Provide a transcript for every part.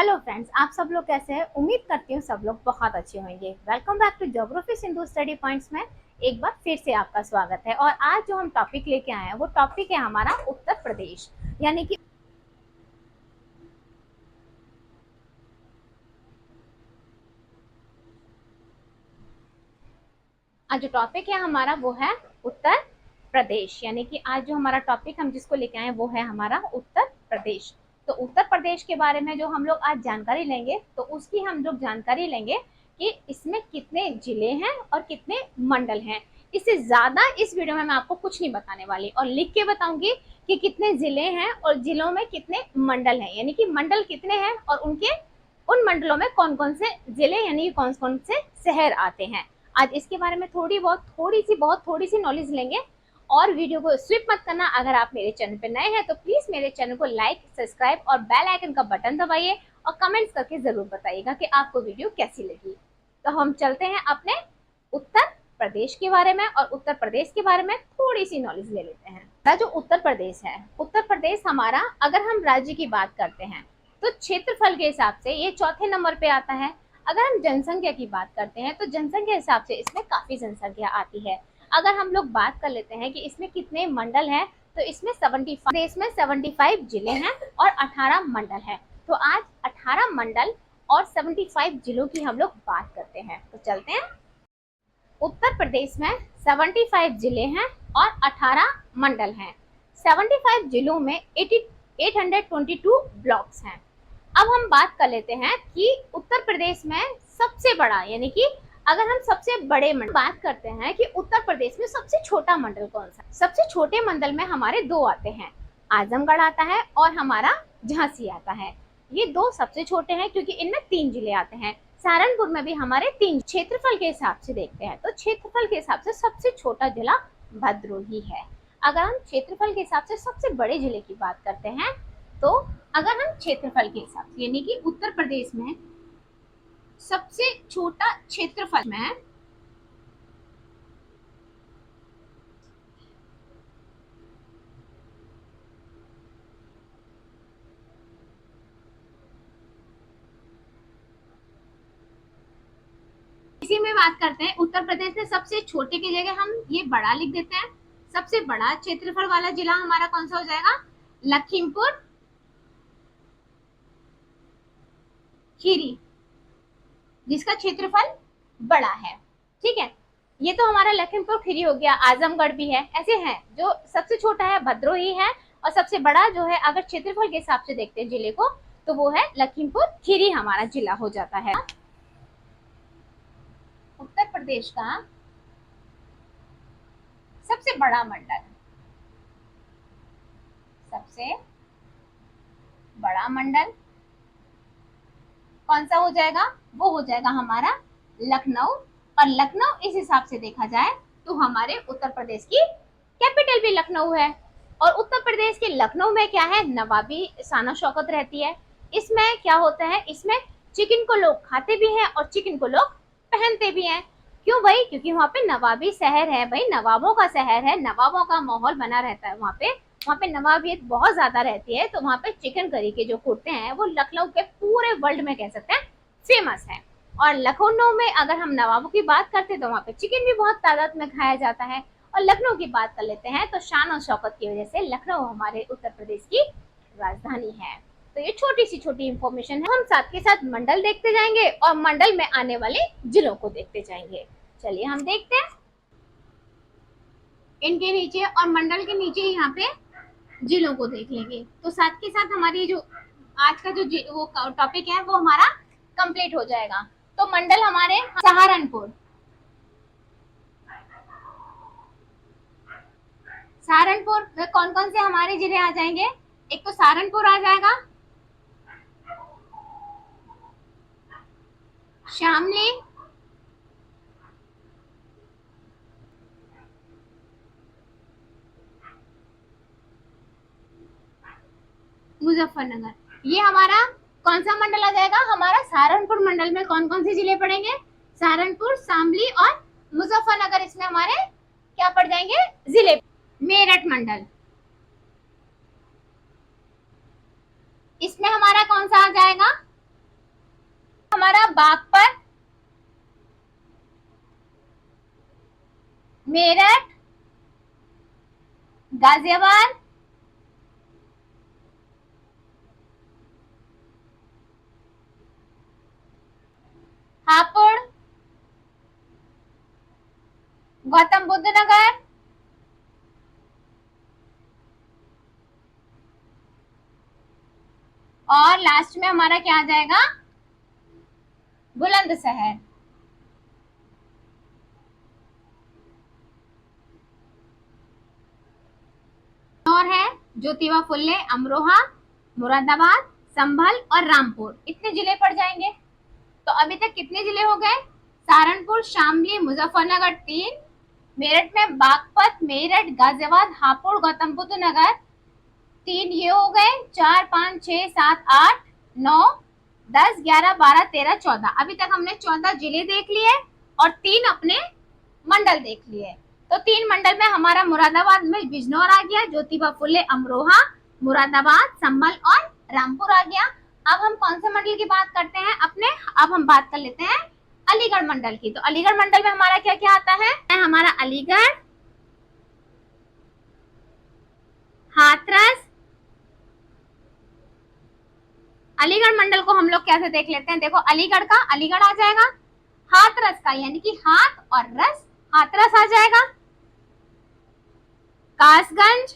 Hello friends, आप सब लोग कैसे हैं? उम्मीद करती हूँ सब लोग बहुत अच्छे होंगे। Welcome back to geography Sindhu study points में एक बार फिर से आपका स्वागत है। और आज जो हम टॉपिक लेके आए हैं वो टॉपिक है हमारा उत्तर प्रदेश, यानी कि आज जो टॉपिक है हमारा वो है उत्तर प्रदेश। यानी कि आज जो हमारा टॉपिक हम जिसको लेके आए हैं वो है हमारा उत्तर प्रदेश। तो उत्तर प्रदेश के बारे में जो हम लोग आज जानकारी लेंगे तो उसकी हम लोग जानकारी लेंगे कि इसमें कितने जिले हैं और कितने मंडल हैं। इससे ज्यादा इस वीडियो में मैं आपको कुछ नहीं बताने वाली और लिख के बताऊंगी कि कितने जिले हैं और जिलों में कितने मंडल हैं, यानी कि मंडल कितने हैं और उनके उन मंडलों में कौन कौन से जिले यानी कौन कौन से शहर आते हैं। आज इसके बारे में थोड़ी सी नॉलेज लेंगे। और वीडियो को स्किप मत करना। अगर आप मेरे चैनल पर नए हैं तो प्लीज मेरे चैनल को लाइक, सब्सक्राइब और बेल आइकन का बटन दबाइए और कमेंट्स करके जरूर बताइएगा कि आपको वीडियो कैसी लगी। तो हम चलते हैं अपने उत्तर प्रदेश के बारे में और उत्तर प्रदेश के बारे में थोड़ी सी नॉलेज ले लेते हैं। जो उत्तर प्रदेश है, उत्तर प्रदेश हमारा, अगर हम राज्य की बात करते हैं तो क्षेत्रफल के हिसाब से ये चौथे नंबर पे आता है। अगर हम जनसंख्या की बात करते हैं तो जनसंख्या के हिसाब से इसमें काफी जनसंख्या आती है। अगर हम लोग बात कर लेते हैं कि इसमें कितने मंडल हैं तो इसमें 75 देश में 75 जिले हैं और 18 मंडल हैं। तो आज 18 मंडल और 75 जिलों की हम लोग बात करते हैं। तो चलते हैं। उत्तर प्रदेश में 75 जिले हैं और 18 मंडल हैं। 75 जिलों में 822 ब्लॉक्स हैं। अब हम बात कर लेते हैं कि उत्तर प्रदेश में सबसे बड़ा, यानी कि अगर हम सबसे बड़े मंडल बात करते हैं कि उत्तर प्रदेश में सबसे छोटा मंडल कौन सा है। सबसे छोटे मंडल में हमारे दो आते हैं, आजमगढ़ आता है और हमारा झांसी आता है। ये दो सबसे छोटे हैं क्योंकि इनमें 3 जिले आते हैं। सहारनपुर में भी हमारे 3। क्षेत्रफल के हिसाब से देखते हैं तो क्षेत्रफल के हिसाब से सबसे छोटा जिला भदोही है। अगर हम क्षेत्रफल के हिसाब से सबसे बड़े जिले की बात करते हैं तो अगर हम क्षेत्रफल के हिसाब से, यानी कि उत्तर प्रदेश में सबसे छोटा क्षेत्रफल में इसी में बात करते हैं। उत्तर प्रदेश में सबसे छोटे की जगह हम ये बड़ा लिख देते हैं। सबसे बड़ा क्षेत्रफल वाला जिला हमारा कौन सा हो जाएगा? लखीमपुर खीरी, जिसका क्षेत्रफल बड़ा है। ठीक है, ये तो हमारा लखीमपुर खीरी हो गया। आजमगढ़ भी है, ऐसे हैं। जो सबसे छोटा है भदोही है और सबसे बड़ा जो है अगर क्षेत्रफल के हिसाब से देखते हैं जिले को तो वो है लखीमपुर खीरी हमारा जिला हो जाता है। उत्तर प्रदेश का सबसे बड़ा मंडल, सबसे बड़ा मंडल कौन सा हो जाएगा? वो हो जाएगा हमारा लखनऊ। और लखनऊ इस हिसाब से देखा जाए तो हमारे उत्तर प्रदेश की कैपिटल भी लखनऊ है। और उत्तर प्रदेश के लखनऊ में क्या है? नवाबी शान शौकत रहती है। इसमें क्या होता है? इसमें चिकन को लोग खाते भी हैं और चिकन को लोग पहनते भी हैं। क्यों भाई? क्योंकि वहाँ पे नवाबी शहर है भाई, नवाबों का शहर है, नवाबों का माहौल बना रहता है वहाँ पे नवाबियत बहुत ज्यादा रहती है। तो वहाँ पे चिकन करी के जो कुर्ते हैं वो लखनऊ के पूरे वर्ल्ड में कह सकते हैं फेमस है। और लखनऊ में अगर हम नवाबों की बात करते हैं तो वहाँ पे चिकन भी बहुत तादाद में खाया जाता है। और लखनऊ की बात कर लेते हैं तो शान और शौकत की वजह से लखनऊ हमारे उत्तर प्रदेश की राजधानी है। तो ये छोटी इंफॉर्मेशन है। हम साथ के साथ मंडल देखते जाएंगे और मंडल में आने वाले जिलों को देखते जाएंगे। चलिए हम देखते हैं। इनके नीचे और मंडल के नीचे यहाँ पे जिलों को देख लेंगे। तो साथ के साथ हमारी जो आज का जो वो टॉपिक है वो हमारा कंप्लीट हो जाएगा। तो मंडल हमारे सहारनपुर, सहारनपुर में कौन कौन से हमारे जिले आ जाएंगे? एक तो सहारनपुर आ जाएगा, शामली, मुजफ्फरनगर। ये हमारा कौन सा मंडल आ जाएगा? हमारा सहारनपुर मंडल में कौन कौन से जिले पड़ेंगे? सहारनपुर, शामली और मुजफ्फरनगर इसमें हमारे क्या पड़ जाएंगे? जिले। मेरठ मंडल, इसमें हमारा कौन सा आ जाएगा? बागपत, मेरठ, गाजियाबाद, हापुड़, गौतम बुद्ध नगर, और लास्ट में हमारा क्या आ जाएगा, बुलंदशहर। और है ज्योतिबा फुले, अमरोहा, मुरादाबाद, संभल और रामपुर, इतने जिले पड़ जाएंगे। तो अभी तक कितने जिले हो गए, सहारनपुर, शामली, मुजफ्फरनगर 3, मेरठ में बागपत, मेरठ, गाजियाबाद, हापुड़, गौतम बुद्ध नगर 3 ये हो गए, 4 5 6 7 8 9 10 11 12 13 14। अभी तक हमने 14 जिले देख लिए और 3 अपने मंडल देख लिए। तो 3 मंडल में हमारा मुरादाबाद में बिजनौर आ गया, ज्योतिबा फुले, अमरोहा, मुरादाबाद, संभल और रामपुर आ गया। अब हम कौन से मंडल की बात करते हैं अपने, अब हम बात कर लेते हैं अलीगढ़ मंडल की। तो अलीगढ़ मंडल में हमारा क्या क्या आता है, हमारा अलीगढ़, हाथरस। अलीगढ़ मंडल को हम लोग कैसे देख लेते हैं, देखो अलीगढ़ का अलीगढ़ आ जाएगा, हाथरस का यानी कि हाथ और रस हाथरस आ जाएगा, कासगंज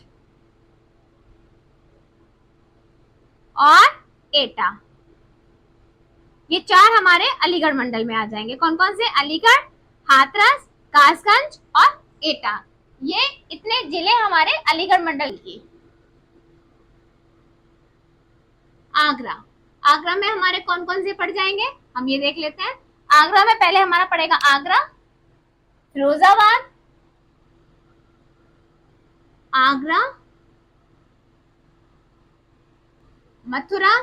और एटा, ये 4 हमारे अलीगढ़ मंडल में आ जाएंगे। कौन कौन से, अलीगढ़, हाथरस, कासगंज और एटा, ये इतने जिले हमारे अलीगढ़ मंडल की। आगरा, आगरा में हमारे कौन कौन से पड़ जाएंगे, हम ये देख लेते हैं। आगरा में पहले हमारा पड़ेगा आगरा, फिरोजाबाद, आगरा, मथुरा,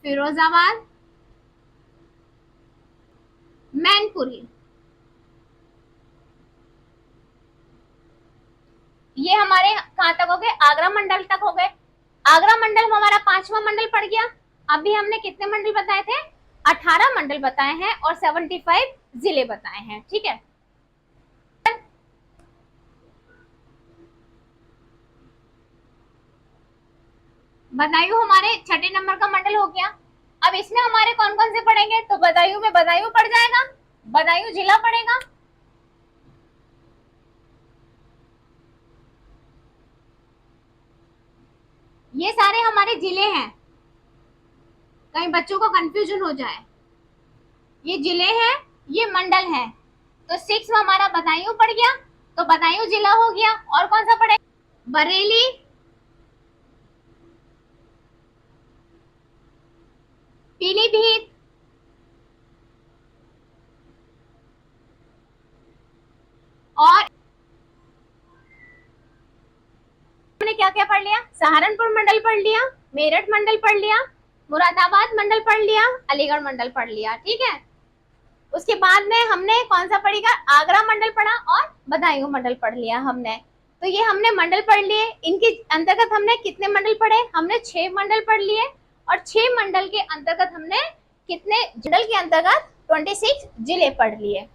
फिरोजाबाद, मैनपुरी, ये हमारे कहां तक हो गए, आगरा मंडल तक हो गए। आगरा मंडल में हमारा 5वां मंडल पड़ गया। अभी हमने कितने मंडल बताए थे, 18 मंडल बताए हैं और 75 जिले बताए हैं, ठीक है। बदायूं हमारे 6ठे नंबर का मंडल हो गया। अब इसमें हमारे कौन कौन से पड़ेंगे, तो बदायूं में बदायूं पड़ जाएगा, बदायूं जिला पड़ेगा, ये सारे हमारे जिले हैं, कहीं बच्चों को कंफ्यूजन हो जाए, ये जिले हैं, ये मंडल है। तो 6 में हमारा बदायूं पड़ गया, तो बदायूं जिला हो गया। और कौन सा पड़ेगा, बरेली, पीलीभीत, और हमने क्या क्या पढ़ लिया, सहारनपुर मंडल पढ़ लिया, मेरठ मंडल पढ़ लिया, मुरादाबाद मंडल पढ़ लिया, अलीगढ़ मंडल पढ़ लिया, ठीक है। उसके बाद में हमने कौन सा पढ़ेगा, आगरा मंडल पढ़ा और बदायूं मंडल पढ़ लिया हमने। तो ये हमने मंडल पढ़ लिए, इनके अंतर्गत हमने कितने मंडल पढ़े, हमने 6 मंडल पढ़ लिए और 6 मंडल के अंतर्गत हमने कितने मंडल के अंतर्गत 26 जिले पढ़ लिए।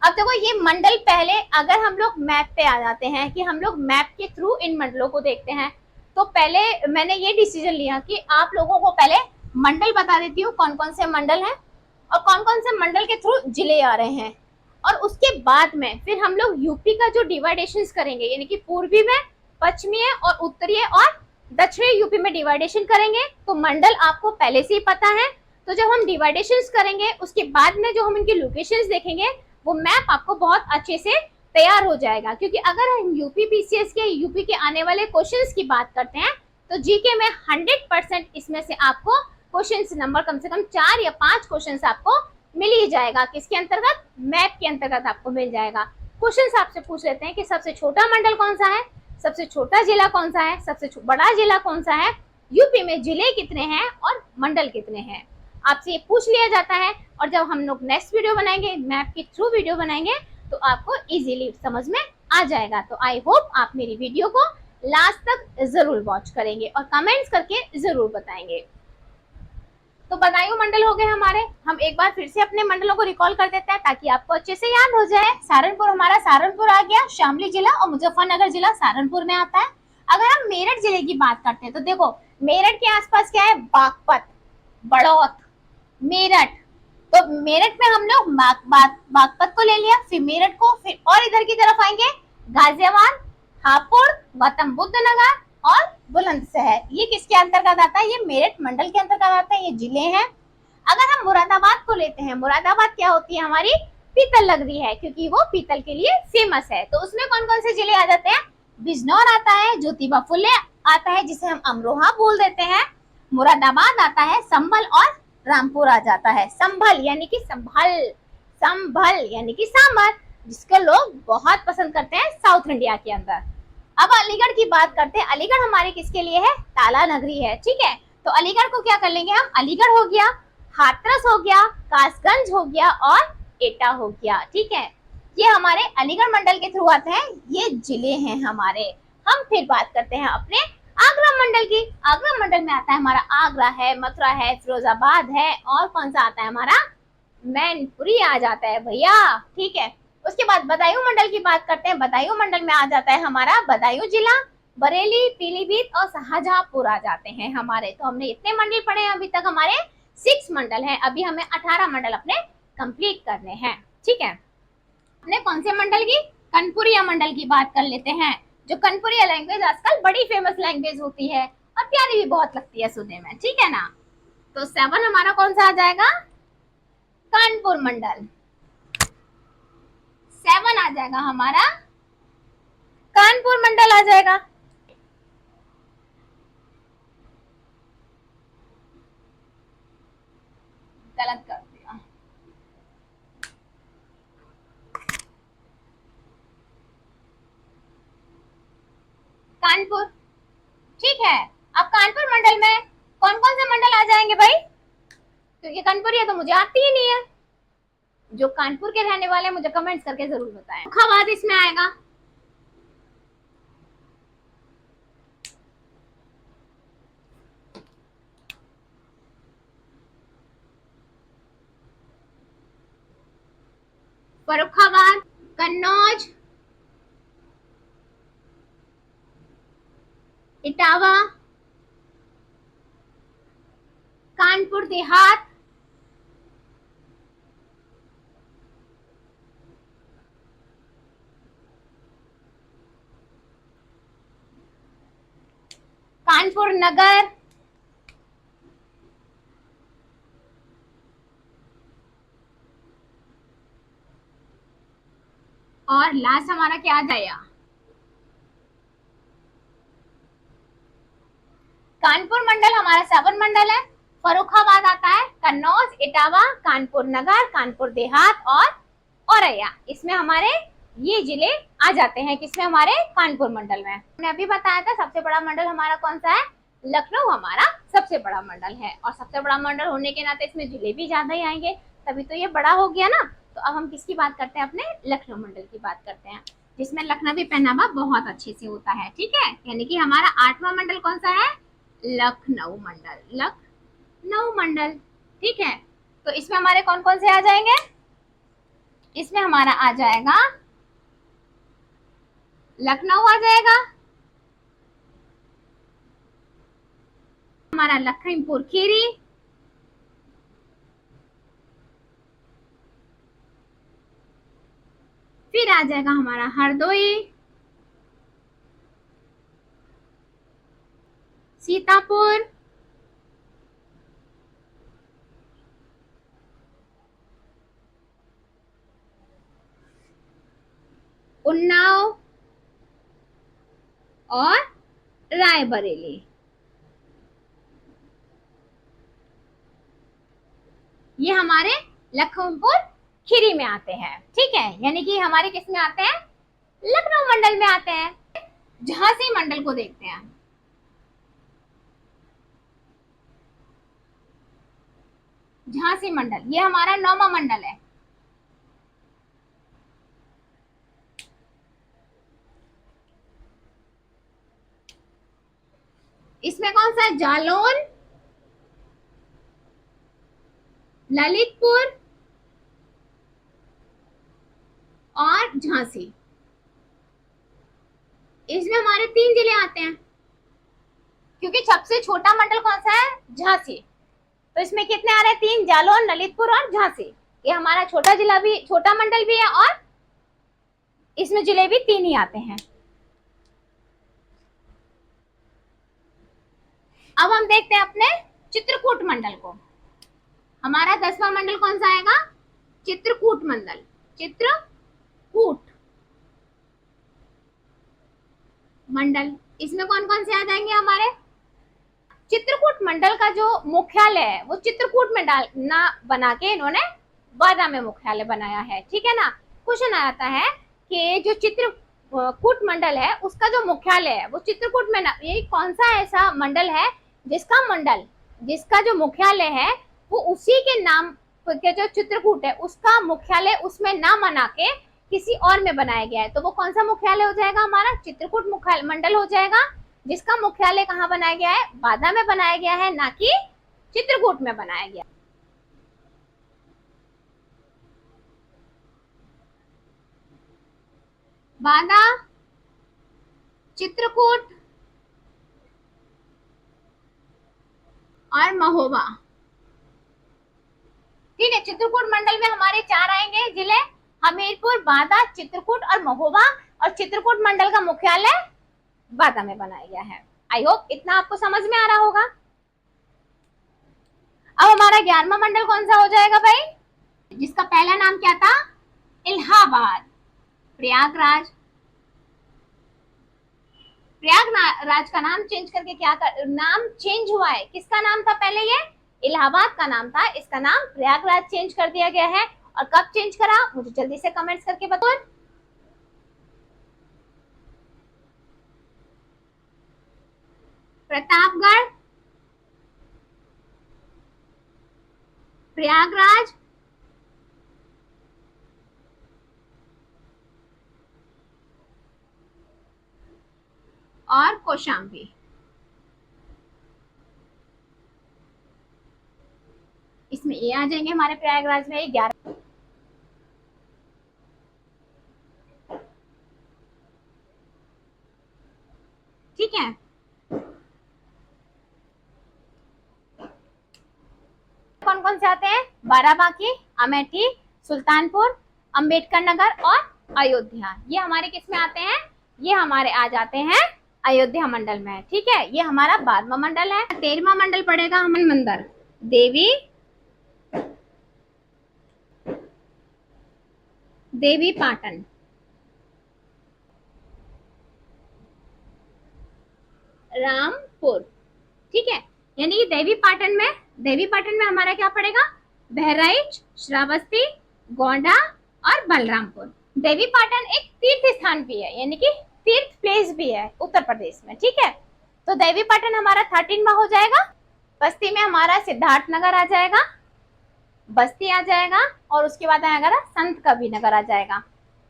अब देखो ये मंडल, पहले अगर हम लोग मैप पे आ जाते हैं कि हम लोग मैप के थ्रू इन मंडलों को देखते हैं, तो पहले मैंने ये डिसीजन लिया कि आप लोगों को पहले मंडल बता देती हूँ कौन कौन से मंडल हैं और कौन कौन से मंडल के थ्रू जिले आ रहे हैं, और उसके बाद में फिर हम लोग यूपी का जो डिवाइडेशन करेंगे, यानी कि पूर्वी में, पश्चिमी और उत्तरीय और दक्षिणी यूपी में डिवाइडेशन करेंगे। तो मंडल आपको पहले से ही पता है, तो जब हम डिवाइडेशन करेंगे उसके बाद में जो हम इनकी लोकेशंस देखेंगे वो मैप आपको बहुत अच्छे से तैयार हो जाएगा। क्योंकि अगर हम यूपी पीसीएस के, यूपी के आने वाले क्वेश्चंस की बात करते हैं तो जीके में 100% इसमें से आपको क्वेश्चंस नंबर कम से कम 4 या 5 क्वेश्चंस आपको मिल ही जाएगा। किसके अंतर्गत, मैप के अंतर्गत आपको मिल जाएगा। क्वेश्चंस आपसे पूछ लेते हैं कि सबसे छोटा मंडल कौन सा है, सबसे छोटा जिला कौन सा है, सबसे बड़ा जिला कौन सा है, यूपी में जिले कितने हैं और मंडल कितने हैं, आपसे ये पूछ लिया जाता है। और जब हम लोग नेक्स्ट वीडियो बनाएंगे, मैप के थ्रू वीडियो बनाएंगे, तो आपको इजीली समझ में आ जाएगा। तो आई होप आप मेरी वीडियो को लास्ट तक जरूर वॉच करेंगे और कमेंट्स करके जरूर बताएंगे। तो बदायूं मंडल हो गए हमारे। हम एक बार फिर से अपने मंडलों को रिकॉल कर देते हैं ताकि आपको अच्छे से याद हो जाए। सहारनपुर हमारा सहारनपुर आ गया, शामली जिला और मुजफ्फरनगर जिला सहारनपुर में आता है। अगर हम मेरठ जिले की बात करते हैं तो देखो मेरठ के आसपास क्या है, बागपत, बड़ौत, मेरठ। तो मेरठ में हम लोग बागपत को ले लिया, फिर मेरठ को, फिर और इधर की तरफ आएंगे गाजियाबाद, हापुड़, गौतम बुद्ध नगर और बुलंदशहर। ये किसके अंतर्गत आता है, ये मेरठ मंडल के अंतर्गत आता है, ये जिले हैं। अगर हम मुरादाबाद को लेते हैं, मुरादाबाद क्या होती है हमारी, पीतल नगरी है क्योंकि वो पीतल के लिए फेमस है। तो उसमें कौन कौन से जिले आ जाते हैं, बिजनौर आता है, ज्योतिबा फुले आता है जिसे हम अमरोहा बोल देते हैं, मुरादाबाद आता है, संभल और रामपुर आ जाता है। संभल यानी कि संभल, संभल यानी कि सांबर, जिसको लोग बहुत पसंद करते हैं साउथ इंडिया के अंदर। अब अलीगढ़ की बात करते हैं। अलीगढ़ हमारे किसके लिए है, ताला नगरी है, ठीक है। तो अलीगढ़ को क्या कर लेंगे हम, अलीगढ़ हो गया, हाथरस हो गया, कासगंज हो गया और एटा हो गया, ठीक है। ये हमारे अलीगढ़ मंडल के थ्रू आते हैं, ये जिले हैं हमारे। हम फिर बात करते हैं अपने आगरा मंडल की। आगरा मंडल में आता है हमारा आगरा है, मथुरा है, फिरोजाबाद है और कौन सा आता है हमारा, मैनपुरी आ जाता है भैया, ठीक है। उसके बाद बदायूं मंडल की बात करते हैं। बदायूं मंडल में आ जाता है हमारा बदायूं जिला, बरेली, पीलीभीत और शाहजहांपुर आ जाते हैं हमारे। तो हमने इतने मंडल पढ़े हैं अभी तक, हमारे 6 मंडल हैं। अभी हमें 18 मंडल अपने कंप्लीट करने हैं, ठीक है। अपने कौन से मंडल की, कनपुरिया मंडल की बात कर लेते हैं। जो कनपुरिया लैंग्वेज आजकल बड़ी फेमस लैंग्वेज होती है और प्यारी भी बहुत लगती है सुनने में, ठीक है ना। तो 7 हमारा कौन सा आ जाएगा, कानपुर मंडल। 7 आ जाएगा हमारा कानपुर मंडल आ जाएगा। गलत कर दिया, कानपुर, ठीक है। अब कानपुर मंडल में कौन कौन से मंडल आ जाएंगे भाई, क्योंकि कानपुर ये तो मुझे आती ही नहीं है। जो कानपुर के रहने वाले हैं मुझे कमेंट्स करके जरूर बताएं। फरुखाबाद इसमें आएगा, फरुखाबाद, कन्नौज, इटावा, कानपुर देहात, कानपुर नगर, और लास्ट हमारा क्या आ जाएगा, कानपुर मंडल हमारा 7 मंडल है। फरुखाबाद आता है, कन्नौज, इटावा, कानपुर नगर, कानपुर देहात और औरैया। इसमें हमारे ये जिले आ जाते हैं, किसमें, हमारे कानपुर मंडल में। मैंने अभी बताया था सबसे बड़ा मंडल हमारा कौन सा है, लखनऊ हमारा सबसे बड़ा मंडल है। और सबसे बड़ा मंडल होने के नाते इसमें जिले भी ज्यादा ही आएंगे, तभी तो ये बड़ा हो गया ना। तो अब हम किसकी बात करते हैं, अपने लखनऊ मंडल की बात करते हैं, जिसमें लखनवी पहनावा बहुत अच्छे से होता है, ठीक है। यानी कि हमारा 8वां मंडल कौन सा है, लखनऊ मंडल, लखनऊ मंडल, ठीक है। तो इसमें हमारे कौन कौन से आ जाएंगे, इसमें हमारा आ जाएगा लखनऊ आ जाएगा, हमारा लखीमपुर खीरी, फिर आ जाएगा हमारा हरदोई, सीतापुर, उन्नाव और रायबरेली। ये हमारे लखीमपुर खीरी में आते हैं, ठीक है। यानी कि हमारे किस में आते हैं, लखनऊ मंडल में आते हैं। झांसी मंडल को देखते हैं, झांसी मंडल ये हमारा 9वां मंडल है। इसमें कौन सा है? जालौन, ललितपुर और झांसी। इसमें हमारे 3 जिले आते हैं, क्योंकि सबसे छोटा मंडल कौन सा है? झांसी। तो इसमें कितने आ रहे हैं? 3, जालौन, ललितपुर और झांसी। ये हमारा छोटा जिला भी, छोटा मंडल भी है, और इसमें जिले भी 3 ही आते हैं। अब हम देखते हैं अपने चित्रकूट मंडल को। हमारा 10वां मंडल कौन सा आएगा? चित्रकूट मंडल। चित्रकूट मंडल, इसमें कौन कौन से आ जाएंगे हमारे? चित्रकूट मंडल का जो मुख्यालय है वो चित्रकूट में ना बना के इन्होंने बादा में मुख्यालय बनाया है, ठीक है ना। क्वेश्चन आता है कि जो चित्रकूट मंडल है उसका जो मुख्यालय है वो चित्रकूट में ना, ये कौन सा ऐसा मंडल है जिसका जो मुख्यालय है वो उसी के नाम के, जो चित्रकूट है उसका मुख्यालय उसमें ना बना के किसी और में बनाया गया है। तो वो कौन सा मुख्यालय हो जाएगा? हमारा चित्रकूट मुख्यालय मंडल हो जाएगा, जिसका मुख्यालय कहाँ बनाया गया है? बादा में बनाया गया है, ना कि चित्रकूट में बनाया गया। बादा, चित्रकूट और महोबा, ठीक है। चित्रकूट मंडल में हमारे 4 आएंगे जिले, हमीरपुर, बादा, चित्रकूट और महोबा, और चित्रकूट मंडल का मुख्यालय बादा में बनाया गया है। आई होप इतना आपको समझ में आ रहा होगा। अब हमारा 11वां मंडल कौन सा हो जाएगा भाई? जिसका पहला नाम क्या था? इलाहाबाद। प्रयागराज, प्रयागराज का नाम चेंज करके नाम चेंज हुआ है। किसका नाम था पहले? ये इलाहाबाद का नाम था, इसका नाम प्रयागराज चेंज कर दिया गया है। और कब चेंज करा? मुझे जल्दी से कमेंट्स करके बताओ। प्रतापगढ़, प्रयागराज और कौशाम्बी। इसमें ये आ जाएंगे हमारे प्रयागराज में 11। ठीक है, कौन कौन से आते हैं? बाराबांकी, अमेठी, सुल्तानपुर, अंबेडकर नगर और अयोध्या। ये हमारे किस में आते हैं? ये हमारे आ जाते हैं अयोध्या मंडल में, ठीक है। ये हमारा 12वां मंडल है। 13वां मंडल पड़ेगा हमारे मंदिर देवी पाटन, रामपुर, ठीक है। यानी कि देवी पाटन में हमारा क्या पड़ेगा? बहराइच, श्रावस्ती, गोंडा और बलरामपुर। देवी पाटन एक तीर्थ स्थान भी है, यानी कि तीर्थ प्लेस भी है उत्तर प्रदेश में, ठीक है। तो देवी पाटन हमारा 13वां हो जाएगा। बस्ती में हमारा सिद्धार्थ नगर आ जाएगा, बस्ती आ जाएगा, और उसके बाद आएगा संत कबीर नगर आ जाएगा।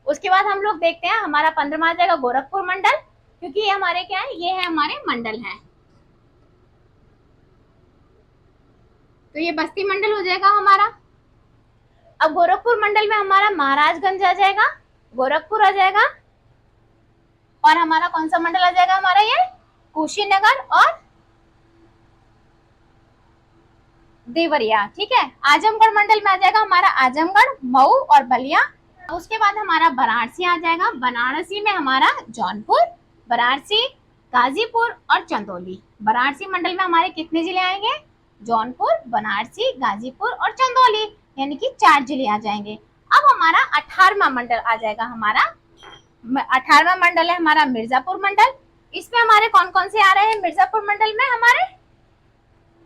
उसके बाद हम लोग देखते हैं हमारा 15वां आ जाएगा गोरखपुर मंडल, क्योंकि ये हमारे क्या है? ये है हमारे मंडल है। तो ये बस्ती मंडल हो जाएगा हमारा। अब गोरखपुर मंडल में हमारा महाराजगंज आ जाएगा, गोरखपुर आ जाएगा, और हमारा कौन सा मंडल आ जाएगा? हमारा ये कुशीनगर और देवरिया, ठीक है। आजमगढ़ मंडल में आ जाएगा हमारा आजमगढ़, मऊ और बलिया। उसके बाद हमारा वाराणसी आ जाएगा। वाराणसी में हमारा जौनपुर, वाराणसी, गाजीपुर और चंदौली। वाराणसी मंडल में हमारे कितने जिले आएंगे? जौनपुर, वाराणसी, गाजीपुर और चंदौली, यानी कि 4 जिले आ जाएंगे। अब हमारा 18वां मंडल आ जाएगा। हमारा 18वां मंडल है हमारा मिर्जापुर मंडल। इसमें हमारे कौन कौन से आ रहे हैं मिर्जापुर मंडल में? हमारे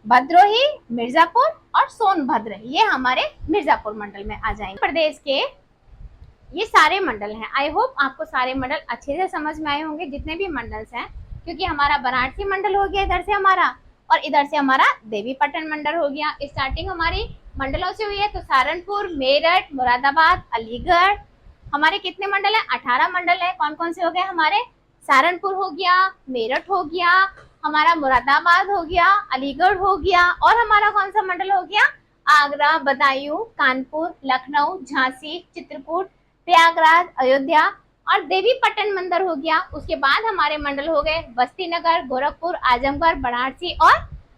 भद्रोही, मिर्जापुर और सोनभद्र, ये हमारे मिर्जापुर मंडल में आ जाएंगे। प्रदेश के ये सारे मंडल हैं। आई होप आपको सारे मंडल अच्छे से समझ में आए होंगे, जितने भी मंडल्स हैं, क्योंकि हमारा वाराणसी मंडल हो गया इधर से हमारा, और इधर से हमारा देवीपाटन मंडल हो गया। स्टार्टिंग हमारी मंडलों से हुई है, तो सहारनपुर, मेरठ, मुरादाबाद, अलीगढ़, हमारे कितने मंडल है? 18 मंडल है। कौन कौन से हो गए हमारे? सहारनपुर हो गया, मेरठ हो गया, हमारा मुरादाबाद हो गया, अलीगढ़ हो गया, और हमारा कौन सा मंडल हो गया, आगरा, बदायूं, कानपुर, लखनऊ, झांसी, चित्रकूट, प्रयागराज, अयोध्या और देवीपट्टन मंदिर हो गया। उसके बाद हमारे मंडल हो गए बस्ती नगर, गोरखपुर, आजमगढ़, वाराणसी और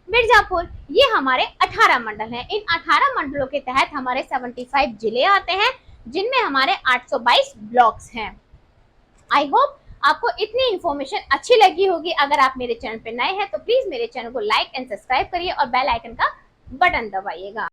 मिर्जापुर। ये हमारे 18 मंडल हैं। इन 18 मंडलों के तहत हमारे 75 जिले आते हैं, जिनमें हमारे 822 ब्लॉक्स हैं। आई होप आपको इतनी इन्फॉर्मेशन अच्छी लगी होगी। अगर आप मेरे चैनल पे नए हैं तो प्लीज मेरे चैनल को लाइक एंड सब्सक्राइब करिए और बेल आइकन का बटन दबाइएगा।